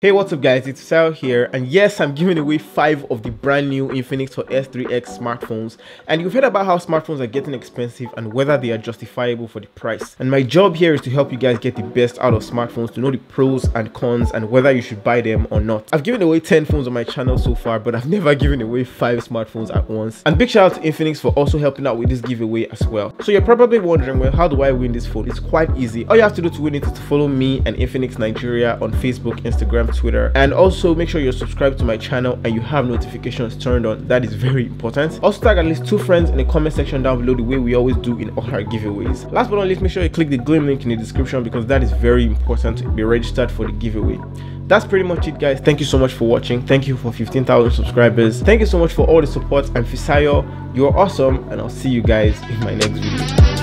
Hey, what's up guys, it's Fisayo here, and yes, I'm giving away 5 of the brand new Infinix Hot S3X smartphones. And you've heard about how smartphones are getting expensive and whether they are justifiable for the price. And my job here is to help you guys get the best out of smartphones, to know the pros and cons and whether you should buy them or not. I've given away 10 phones on my channel so far, but I've never given away 5 smartphones at once. And big shout out to Infinix for also helping out with this giveaway as well. So you're probably wondering, well, how do I win this phone? It's quite easy. All you have to do to win it is to follow me and Infinix Nigeria on Facebook, Instagram, Twitter, and also make sure you're subscribed to my channel and you have notifications turned on. That is very important. Also tag at least 2 friends in the comment section down below, the way we always do in all our giveaways. Last but not least, make sure you click the Gleam link in the description because that is very important to be registered for the giveaway. That's pretty much it guys. Thank you so much for watching. Thank you for 15,000 subscribers. Thank you so much for all the support. I'm Fisayo, you're awesome, and I'll see you guys in my next video.